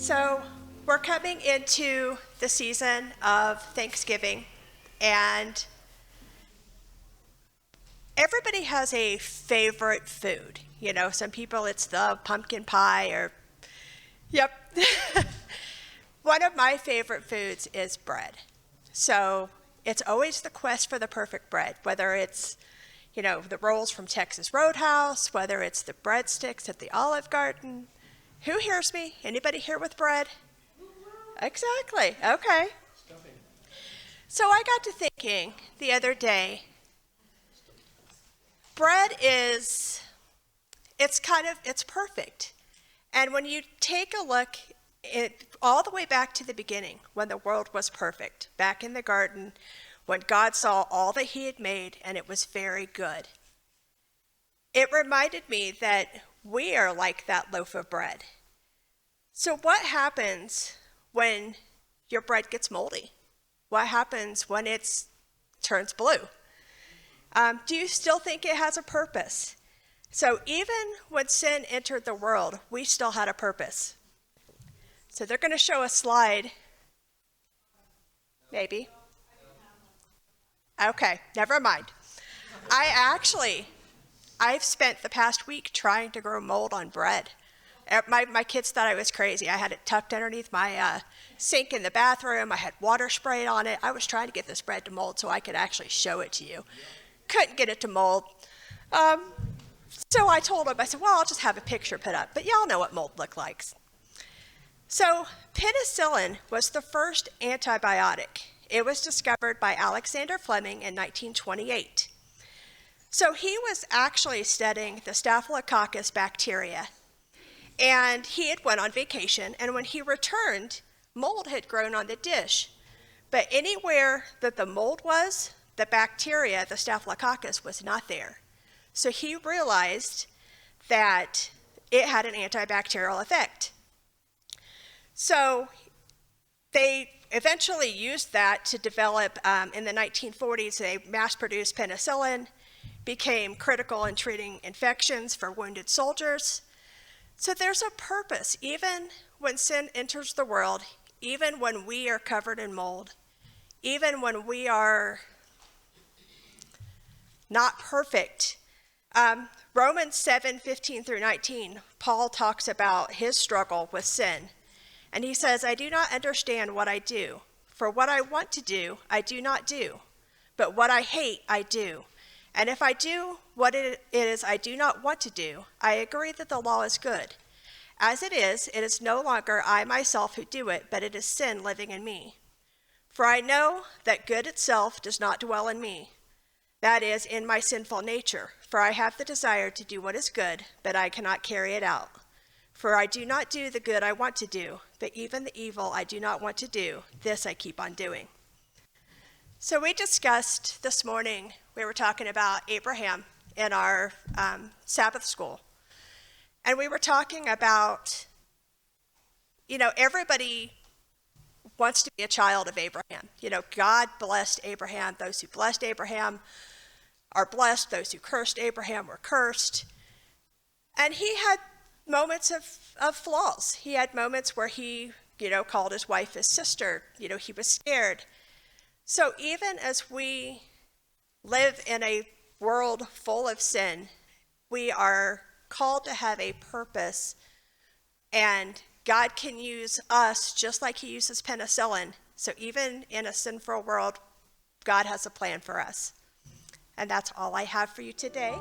So we're coming into the season of Thanksgiving, and everybody has a favorite food. You know, some people it's the pumpkin pie or, yep. One of my favorite foods is bread. So it's always the quest for the perfect bread, whether it's, you know, the rolls from Texas Roadhouse, whether it's the breadsticks at the Olive Garden. Who hears me? Anybody here with bread? Exactly. Okay. So I got to thinking the other day, bread it's perfect. And when you take a look all the way back to the beginning, when the world was perfect, back in the garden, when God saw all that he had made and it was very good, it reminded me that we are like that loaf of bread. So what happens when your bread gets moldy? What happens when it turns blue? Do you still think it has a purpose? So even when sin entered the world, we still had a purpose. So they're going to show a slide. Maybe. Okay, never mind. I've spent the past week trying to grow mold on bread. My kids thought I was crazy. I had it tucked underneath my sink in the bathroom. I had water sprayed on it. I was trying to get this bread to mold so I could actually show it to you. Couldn't get it to mold. So I told them, I said, well, I'll just have a picture put up. But y'all know what mold looked like. So penicillin was the first antibiotic. It was discovered by Alexander Fleming in 1928. So he was actually studying the Staphylococcus bacteria. And he had went on vacation, and when he returned, mold had grown on the dish. But anywhere that the mold was, the bacteria, the Staphylococcus, was not there. So he realized that it had an antibacterial effect. So they eventually used that to develop, in the 1940s, they mass-produced penicillin, became critical in treating infections for wounded soldiers. So there's a purpose, even when sin enters the world, even when we are covered in mold, even when we are not perfect. Romans 7:15 through 19, Paul talks about his struggle with sin. And he says, I do not understand what I do, for what I want to do, I do not do. But what I hate, I do. And if I do what it is I do not want to do, I agree that the law is good. As it is no longer I myself who do it, but it is sin living in me. For I know that good itself does not dwell in me, that is, in my sinful nature. For I have the desire to do what is good, but I cannot carry it out. For I do not do the good I want to do, but even the evil I do not want to do, this I keep on doing. So we discussed this morning, we were talking about Abraham in our Sabbath school. And we were talking about, you know, everybody wants to be a child of Abraham. You know, God blessed Abraham. Those who blessed Abraham are blessed. Those who cursed Abraham were cursed. And he had moments of flaws. He had moments where he, you know, called his wife his sister. You know, he was scared. So even as we live in a world full of sin, we are called to have a purpose, and God can use us just like he uses penicillin. So even in a sinful world, God has a plan for us. And that's all I have for you today.